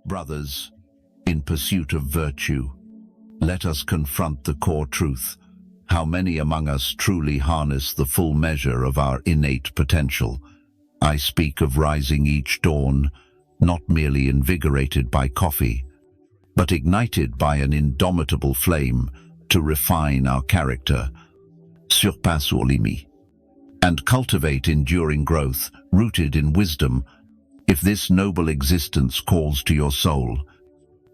Brothers, in pursuit of virtue, let us confront the core truth. How many among us truly harness the full measure of our innate potential? I speak of rising each dawn, not merely invigorated by coffee, but ignited by an indomitable flame to refine our character, surpasse our limites, and cultivate enduring growth rooted in wisdom. If this noble existence calls to your soul,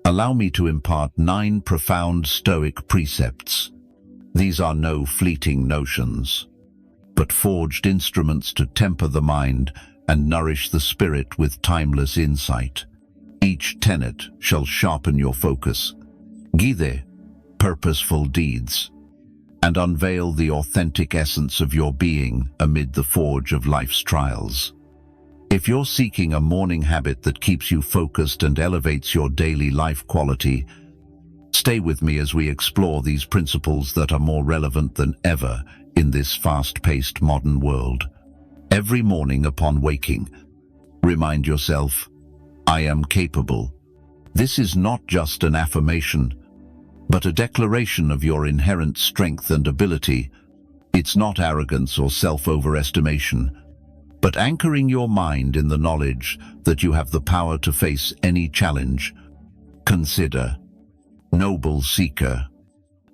allow me to impart 9 profound Stoic precepts. These are no fleeting notions, but forged instruments to temper the mind and nourish the spirit with timeless insight. Each tenet shall sharpen your focus, guide purposeful deeds, and unveil the authentic essence of your being amid the forge of life's trials. If you're seeking a morning habit that keeps you focused and elevates your daily life quality, stay with me as we explore these principles that are more relevant than ever in this fast-paced modern world. Every morning upon waking, remind yourself, I am capable. This is not just an affirmation, but a declaration of your inherent strength and ability. It's not arrogance or self-overestimation, but anchoring your mind in the knowledge that you have the power to face any challenge. Consider, noble seeker,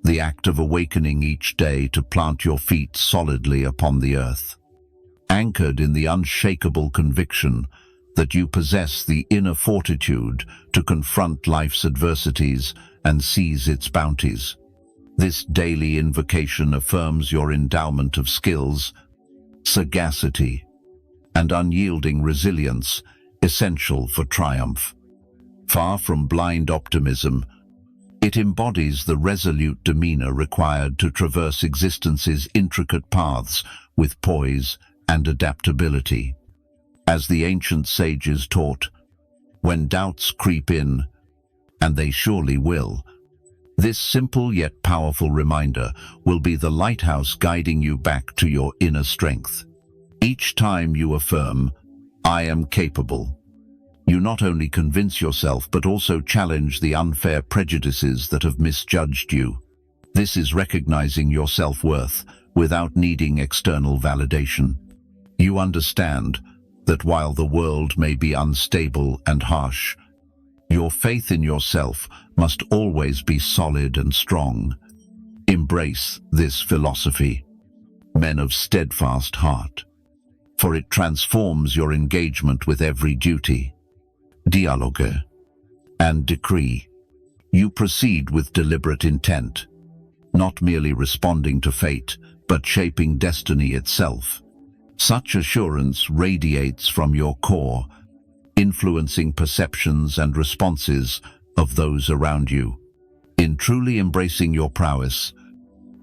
the act of awakening each day to plant your feet solidly upon the earth, anchored in the unshakable conviction that you possess the inner fortitude to confront life's adversities and seize its bounties. This daily invocation affirms your endowment of skills, sagacity, and unyielding resilience essential for triumph. Far from blind optimism, it embodies the resolute demeanor required to traverse existence's intricate paths with poise and adaptability. As the ancient sages taught, when doubts creep in, and they surely will, this simple yet powerful reminder will be the lighthouse guiding you back to your inner strength. Each time you affirm, I am capable, you not only convince yourself but also challenge the unfair prejudices that have misjudged you. This is recognizing your self-worth without needing external validation. You understand that while the world may be unstable and harsh, your faith in yourself must always be solid and strong. Embrace this philosophy, men of steadfast heart, for it transforms your engagement with every duty, dialogue, and decree. You proceed with deliberate intent, not merely responding to fate, but shaping destiny itself. Such assurance radiates from your core, influencing perceptions and responses of those around you. In truly embracing your prowess,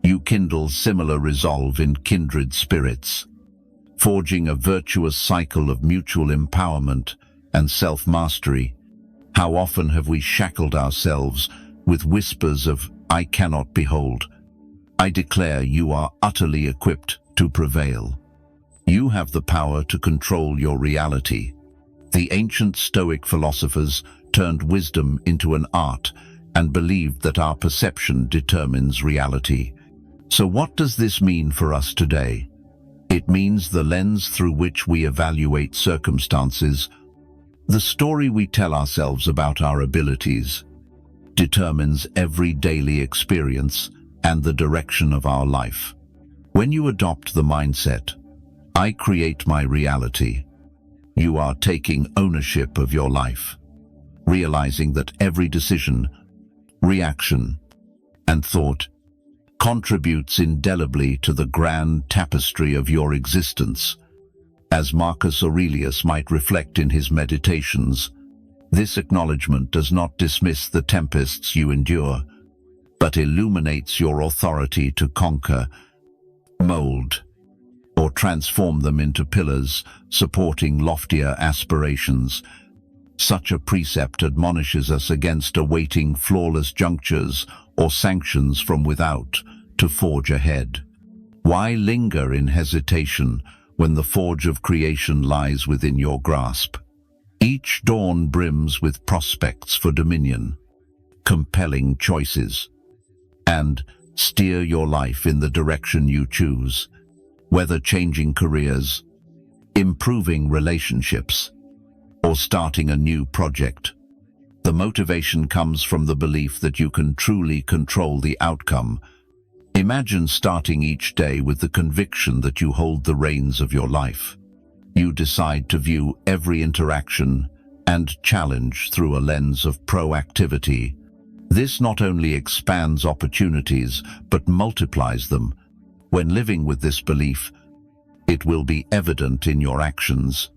you kindle similar resolve in kindred spirits, forging a virtuous cycle of mutual empowerment and self-mastery. How often have we shackled ourselves with whispers of, I cannot behold. I declare you are utterly equipped to prevail. You have the power to control your reality. The ancient Stoic philosophers turned wisdom into an art and believed that our perception determines reality. So what does this mean for us today? It means the lens through which we evaluate circumstances, the story we tell ourselves about our abilities, determines every daily experience and the direction of our life. When you adopt the mindset, I create my reality, you are taking ownership of your life, realizing that every decision, reaction, and thought contributes indelibly to the grand tapestry of your existence. As Marcus Aurelius might reflect in his Meditations, this acknowledgement does not dismiss the tempests you endure, but illuminates your authority to conquer, mold, or transform them into pillars supporting loftier aspirations. Such a precept admonishes us against awaiting flawless junctures or sanctions from without to forge ahead. Why linger in hesitation when the forge of creation lies within your grasp? Each dawn brims with prospects for dominion, compelling choices, and steer your life in the direction you choose, whether changing careers, improving relationships, or starting a new project. The motivation comes from the belief that you can truly control the outcome. Imagine starting each day with the conviction that you hold the reins of your life. You decide to view every interaction and challenge through a lens of proactivity. This not only expands opportunities, but multiplies them. When living with this belief, it will be evident in your actions.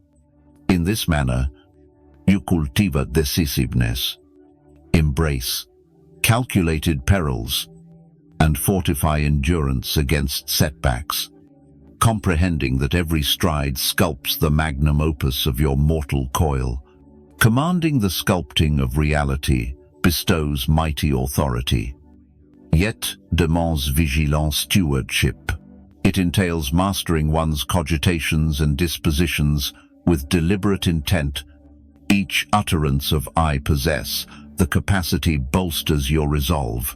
In this manner, you cultivate decisiveness, embrace calculated perils, and fortify endurance against setbacks, comprehending that every stride sculpts the magnum opus of your mortal coil. Commanding the sculpting of reality bestows mighty authority, yet demands vigilant stewardship. It entails mastering one's cogitations and dispositions with deliberate intent. Each utterance of "I possess" the capacity bolsters your resolve,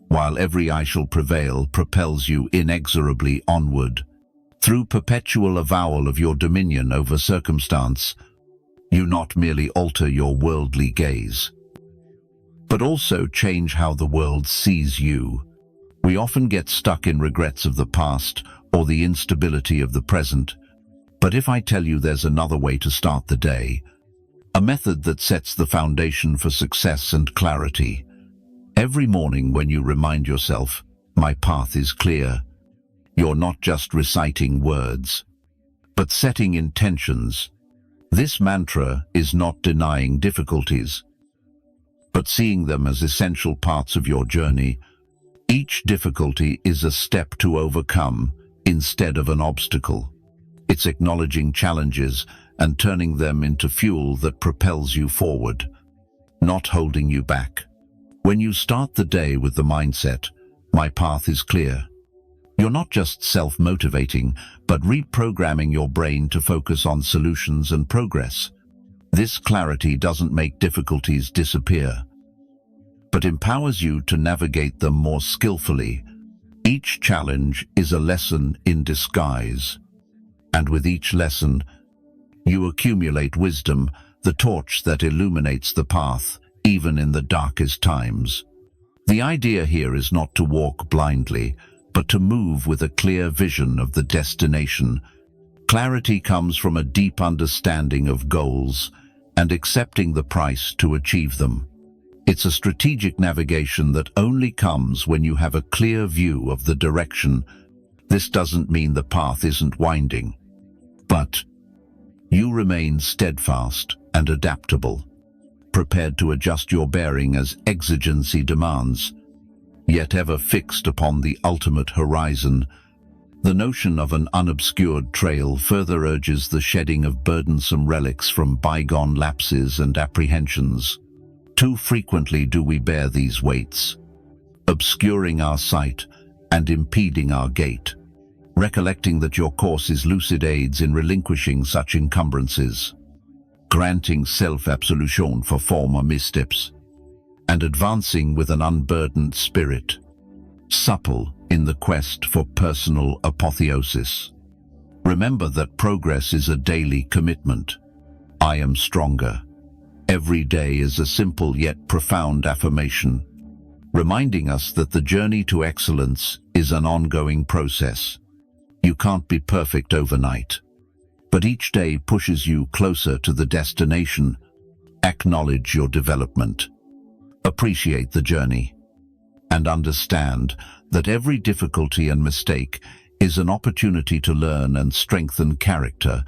while every "I shall prevail" propels you inexorably onward. Through perpetual avowal of your dominion over circumstance, you not merely alter your worldly gaze, but also change how the world sees you. We often get stuck in regrets of the past or the instability of the present. But if I tell you there's another way to start the day, a method that sets the foundation for success and clarity, every morning when you remind yourself, "My path is clear," you're not just reciting words, but setting intentions. This mantra is not denying difficulties, but seeing them as essential parts of your journey. Each difficulty is a step to overcome instead of an obstacle. It's acknowledging challenges and turning them into fuel that propels you forward, not holding you back. When you start the day with the mindset, "My path is clear," you're not just self-motivating, but reprogramming your brain to focus on solutions and progress. This clarity doesn't make difficulties disappear, but empowers you to navigate them more skillfully. Each challenge is a lesson in disguise, and with each lesson, you accumulate wisdom, the torch that illuminates the path, even in the darkest times. The idea here is not to walk blindly, but to move with a clear vision of the destination. Clarity comes from a deep understanding of goals and accepting the price to achieve them. It's a strategic navigation that only comes when you have a clear view of the direction. This doesn't mean the path isn't winding, but you remain steadfast and adaptable, prepared to adjust your bearing as exigency demands, yet ever fixed upon the ultimate horizon. The notion of an unobscured trail further urges the shedding of burdensome relics from bygone lapses and apprehensions. Too frequently do we bear these weights, obscuring our sight and impeding our gait. Recollecting that your course is lucid aids in relinquishing such encumbrances, granting self-absolution for former missteps, and advancing with an unburdened spirit, supple in the quest for personal apotheosis. Remember that progress is a daily commitment. I am stronger. Every day is a simple yet profound affirmation, reminding us that the journey to excellence is an ongoing process. You can't be perfect overnight, but each day pushes you closer to the destination. Acknowledge your development, appreciate the journey, and understand that every difficulty and mistake is an opportunity to learn and strengthen character.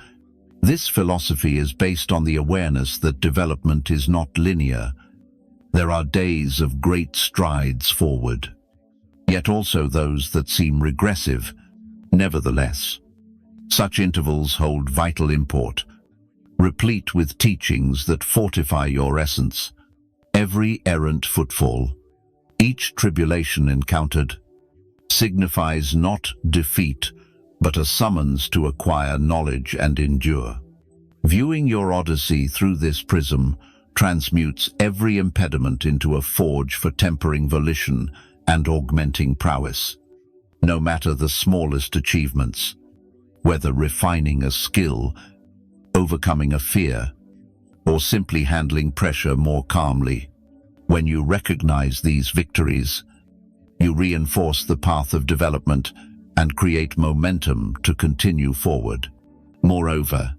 This philosophy is based on the awareness that development is not linear. There are days of great strides forward, yet also those that seem regressive. Nevertheless, such intervals hold vital import, replete with teachings that fortify your essence. Every errant footfall, each tribulation encountered, signifies not defeat, but a summons to acquire knowledge and endure. Viewing your odyssey through this prism transmutes every impediment into a forge for tempering volition and augmenting prowess. No matter the smallest achievements, whether refining a skill, overcoming a fear, or simply handling pressure more calmly, when you recognize these victories, you reinforce the path of development and create momentum to continue forward. Moreover,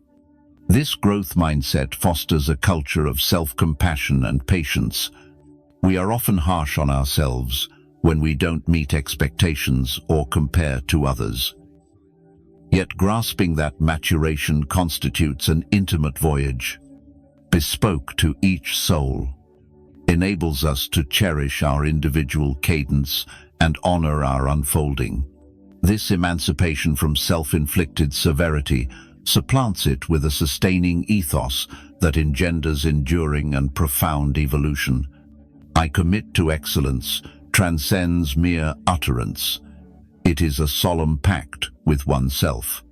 this growth mindset fosters a culture of self-compassion and patience. We are often harsh on ourselves when we don't meet expectations or compare to others. Yet grasping that maturation constitutes an intimate voyage, bespoke to each soul, enables us to cherish our individual cadence and honor our unfolding. This emancipation from self-inflicted severity supplants it with a sustaining ethos that engenders enduring and profound evolution. "I commit to excellence" transcends mere utterance. It is a solemn pact with oneself,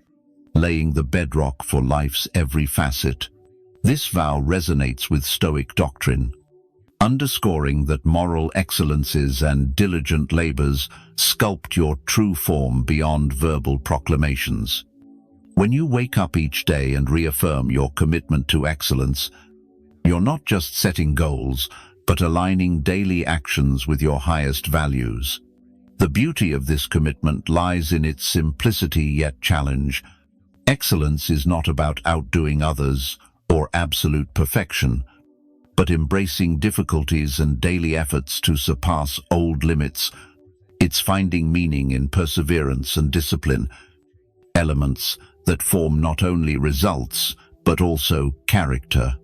laying the bedrock for life's every facet. This vow resonates with Stoic doctrine, underscoring that moral excellences and diligent labors sculpt your true form beyond verbal proclamations. When you wake up each day and reaffirm your commitment to excellence, you're not just setting goals, but aligning daily actions with your highest values. The beauty of this commitment lies in its simplicity yet challenge. Excellence is not about outdoing others or absolute perfection, but embracing difficulties and daily efforts to surpass old limits. It's finding meaning in perseverance and discipline, elements that form not only results, but also character.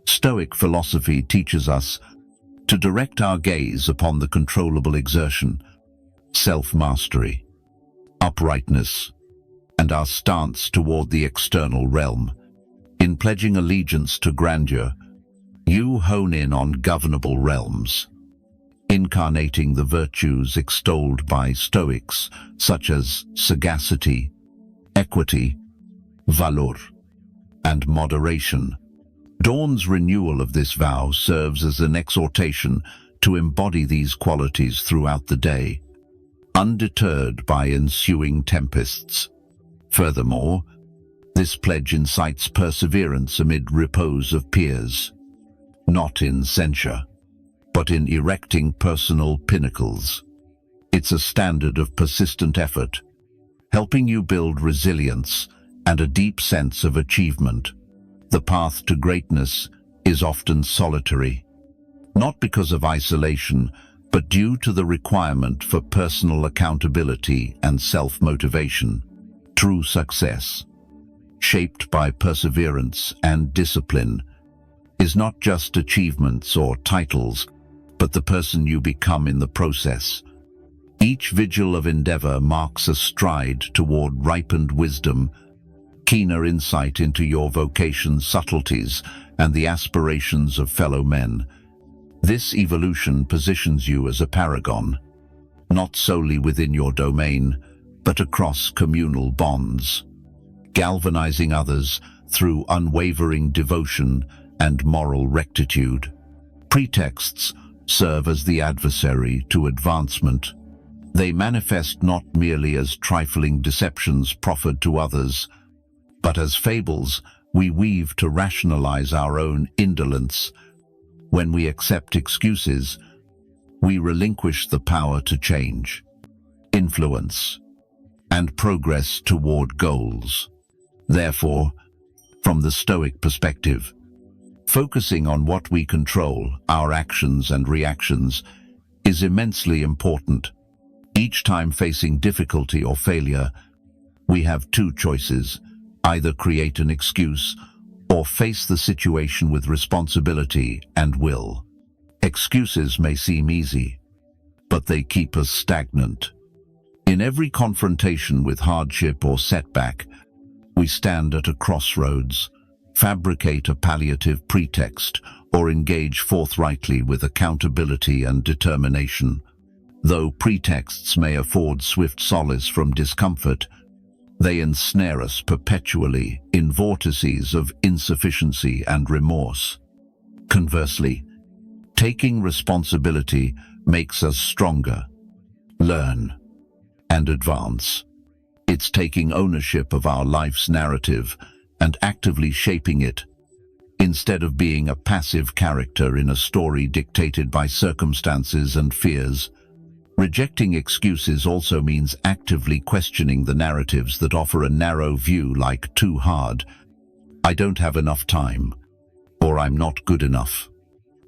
Stoic philosophy teaches us to direct our gaze upon the controllable exertion, self-mastery, uprightness, and our stance toward the external realm. In pledging allegiance to grandeur, you hone in on governable realms, incarnating the virtues extolled by Stoics, such as sagacity, equity, valor, and moderation. Dawn's renewal of this vow serves as an exhortation to embody these qualities throughout the day, undeterred by ensuing tempests. Furthermore, this pledge incites perseverance amid repose of peers, not in censure, but in erecting personal pinnacles. It's a standard of persistent effort, helping you build resilience and a deep sense of achievement. The path to greatness is often solitary, not because of isolation, but due to the requirement for personal accountability and self-motivation. True success, shaped by perseverance and discipline, is not just achievements or titles, but the person you become in the process. Each vigil of endeavor marks a stride toward ripened wisdom, keener insight into your vocation's subtleties and the aspirations of fellow men. This evolution positions you as a paragon, not solely within your domain, but across communal bonds, galvanizing others through unwavering devotion and moral rectitude. Pretexts serve as the adversary to advancement. They manifest not merely as trifling deceptions proffered to others, but as fables we weave to rationalize our own indolence. When we accept excuses, we relinquish the power to change, influence, and progress toward goals. Therefore, from the Stoic perspective, focusing on what we control, our actions and reactions, is immensely important. Each time facing difficulty or failure, we have two choices: either create an excuse or face the situation with responsibility and will. Excuses may seem easy, but they keep us stagnant. In every confrontation with hardship or setback, we stand at a crossroads, fabricate a palliative pretext, or engage forthrightly with accountability and determination. Though pretexts may afford swift solace from discomfort, They ensnare us perpetually in vortices of insufficiency and remorse. Conversely, taking responsibility makes us stronger, learn, and advance. It's taking ownership of our life's narrative and actively shaping it, instead of being a passive character in a story dictated by circumstances and fears. Rejecting excuses also means actively questioning the narratives that offer a narrow view, like too hard, I don't have enough time, or I'm not good enough.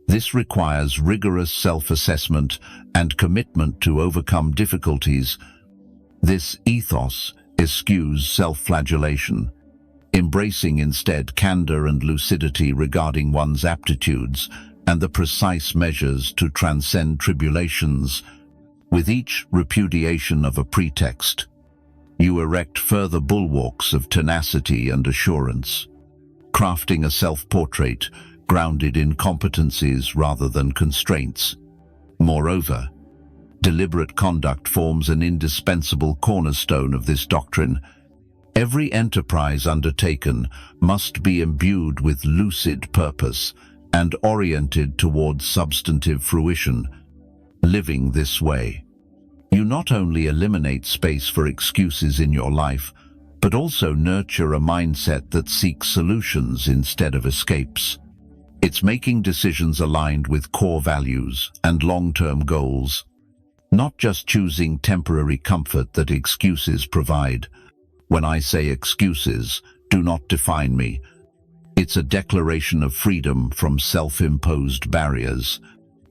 This requires rigorous self-assessment and commitment to overcome difficulties. This ethos eschews self-flagellation, embracing instead candor and lucidity regarding one's aptitudes and the precise measures to transcend tribulations. With each repudiation of a pretext, you erect further bulwarks of tenacity and assurance, crafting a self-portrait grounded in competencies rather than constraints. Moreover, deliberate conduct forms an indispensable cornerstone of this doctrine. Every enterprise undertaken must be imbued with lucid purpose and oriented towards substantive fruition. Living this way, you not only eliminate space for excuses in your life, but also nurture a mindset that seeks solutions instead of escapes. It's making decisions aligned with core values and long-term goals, not just choosing temporary comfort that excuses provide. When I say excuses do not define me, it's a declaration of freedom from self-imposed barriers.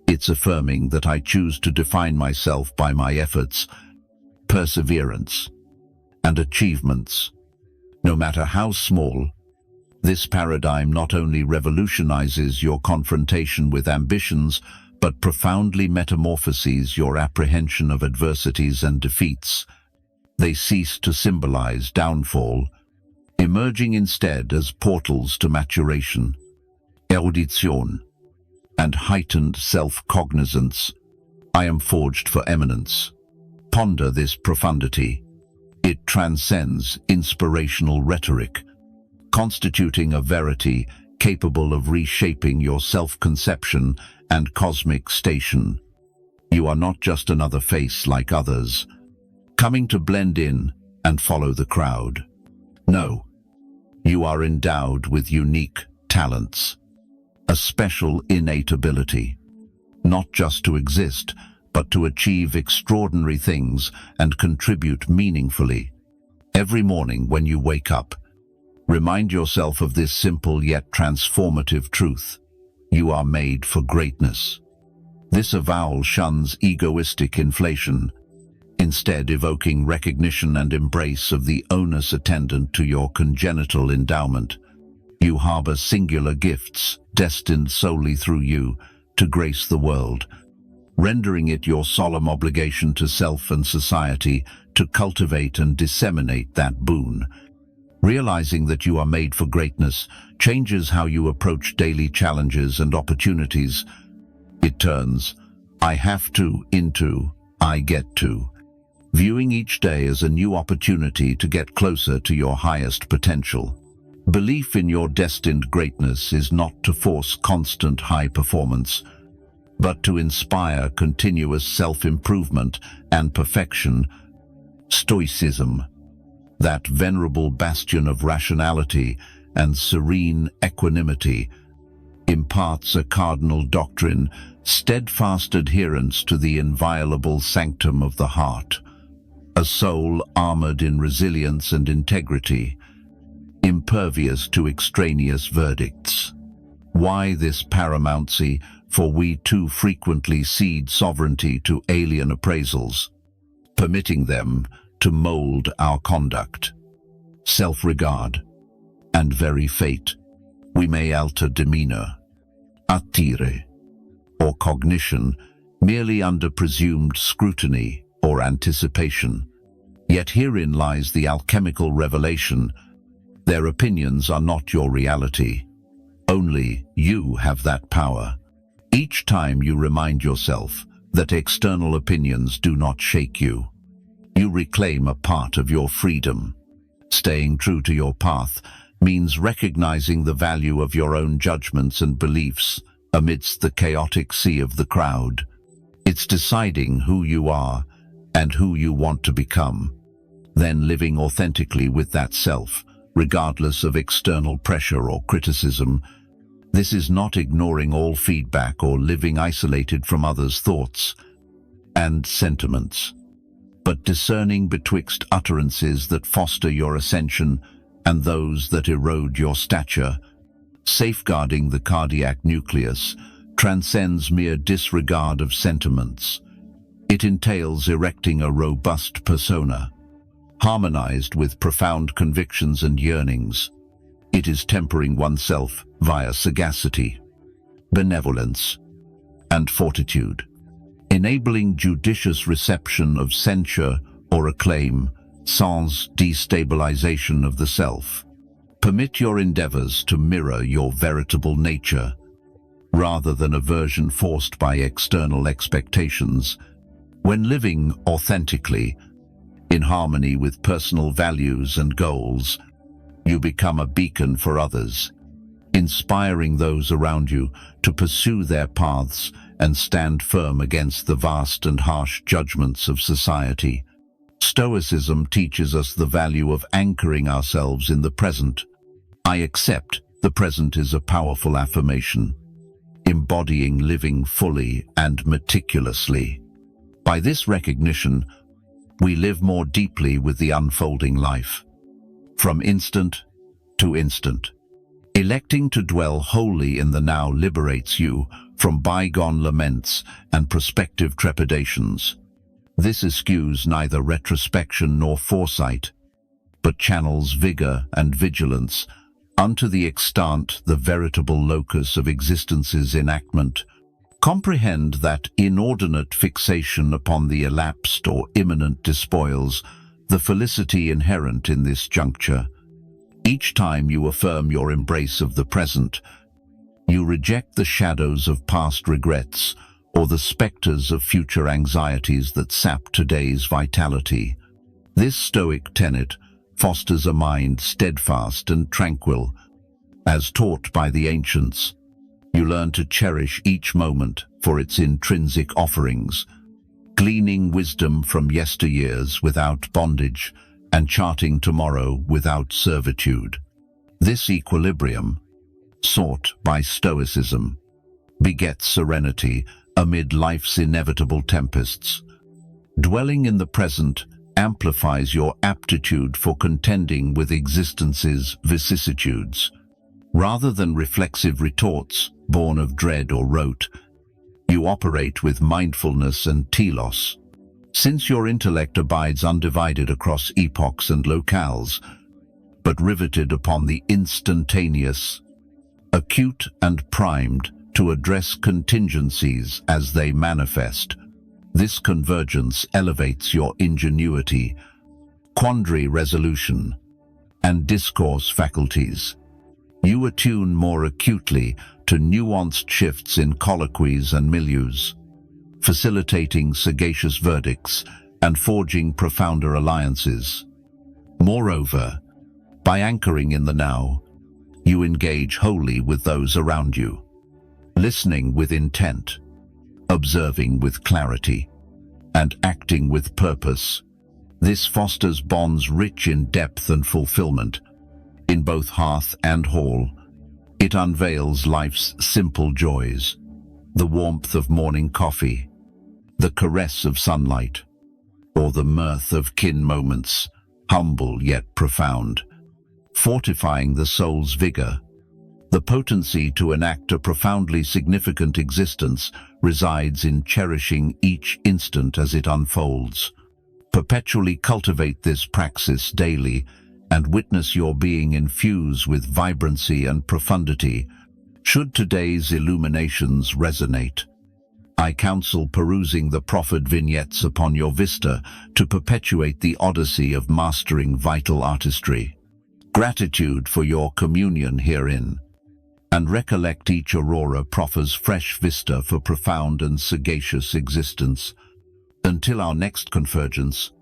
It's affirming that I choose to define myself by my efforts, perseverance, and achievements, no matter how small. This paradigm not only revolutionizes your confrontation with ambitions, but profoundly metamorphoses your apprehension of adversities and defeats. They cease to symbolize downfall, emerging instead as portals to maturation, erudition, and heightened self-cognizance. I am forged for eminence. Ponder this profundity. It transcends inspirational rhetoric, constituting a verity capable of reshaping your self-conception and cosmic station. You are not just another face like others, coming to blend in and follow the crowd. No, you are endowed with unique talents, a special innate ability, not just to exist, but to achieve extraordinary things and contribute meaningfully. Every morning when you wake up, remind yourself of this simple yet transformative truth. You are made for greatness. This avowal shuns egoistic inflation, instead evoking recognition and embrace of the onus attendant to your congenital endowment. You harbor singular gifts, destined solely through you to grace the world, rendering it your solemn obligation to self and society to cultivate and disseminate that boon. Realizing that you are made for greatness changes how you approach daily challenges and opportunities. It turns "I have to" into "I get to," viewing each day as a new opportunity to get closer to your highest potential. Belief in your destined greatness is not to force constant high performance, but to inspire continuous self-improvement and perfection. Stoicism, that venerable bastion of rationality and serene equanimity, imparts a cardinal doctrine: steadfast adherence to the inviolable sanctum of the heart, a soul armored in resilience and integrity, impervious to extraneous verdicts. Why this paramountcy? For we too frequently cede sovereignty to alien appraisals, permitting them to mold our conduct, self-regard, and very fate. We may alter demeanor, attire, or cognition merely under presumed scrutiny or anticipation. Yet herein lies the alchemical revelation: their opinions are not your reality. Only you have that power. Each time you remind yourself that external opinions do not shake you, you reclaim a part of your freedom. Staying true to your path means recognizing the value of your own judgments and beliefs amidst the chaotic sea of the crowd. It's deciding who you are and who you want to become, then living authentically with that self, regardless of external pressure or criticism. This is not ignoring all feedback or living isolated from others' thoughts and sentiments, but discerning betwixt utterances that foster your ascension and those that erode your stature. Safeguarding the cardiac nucleus transcends mere disregard of sentiments. It entails erecting a robust persona, harmonized with profound convictions and yearnings. It is tempering oneself via sagacity, benevolence, and fortitude, enabling judicious reception of censure or acclaim sans destabilization of the self. Permit your endeavors to mirror your veritable nature, rather than a version forced by external expectations. When living authentically, in harmony with personal values and goals, you become a beacon for others, inspiring those around you to pursue their paths and stand firm against the vast and harsh judgments of society. Stoicism teaches us the value of anchoring ourselves in the present. I accept the present is a powerful affirmation, embodying living fully and meticulously. By this recognition, we live more deeply with the unfolding life, from instant to instant. Electing to dwell wholly in the now liberates you from bygone laments and prospective trepidations. This eschews neither retrospection nor foresight, but channels vigor and vigilance unto the extant the veritable locus of existence's enactment. Comprehend that inordinate fixation upon the elapsed or imminent despoils the felicity inherent in this juncture. Each time you affirm your embrace of the present, you reject the shadows of past regrets or the specters of future anxieties that sap today's vitality. This Stoic tenet fosters a mind steadfast and tranquil. As taught by the ancients, you learn to cherish each moment for its intrinsic offerings, gleaning wisdom from yesteryears without bondage and charting tomorrow without servitude. This equilibrium, sought by Stoicism, begets serenity amid life's inevitable tempests. Dwelling in the present amplifies your aptitude for contending with existence's vicissitudes. Rather than reflexive retorts born of dread or rote, you operate with mindfulness and telos. Since your intellect abides undivided across epochs and locales, but riveted upon the instantaneous, acute and primed to address contingencies as they manifest, this convergence elevates your ingenuity, quandary resolution, and discourse faculties. You attune more acutely to nuanced shifts in colloquies and milieus, facilitating sagacious verdicts and forging profounder alliances. Moreover, by anchoring in the now, you engage wholly with those around you, listening with intent, observing with clarity, and acting with purpose. This fosters bonds rich in depth and fulfillment. In both hearth and hall, it unveils life's simple joys, the warmth of morning coffee, the caress of sunlight, or the mirth of kin moments, humble yet profound, fortifying the soul's vigor. The potency to enact a profoundly significant existence resides in cherishing each instant as it unfolds. Perpetually cultivate this praxis daily and witness your being infuse with vibrancy and profundity. Should today's illuminations resonate, I counsel perusing the proffered vignettes upon your vista to perpetuate the odyssey of mastering vital artistry. Gratitude for your communion herein, and recollect each aurora proffers fresh vista for profound and sagacious existence. Until our next convergence,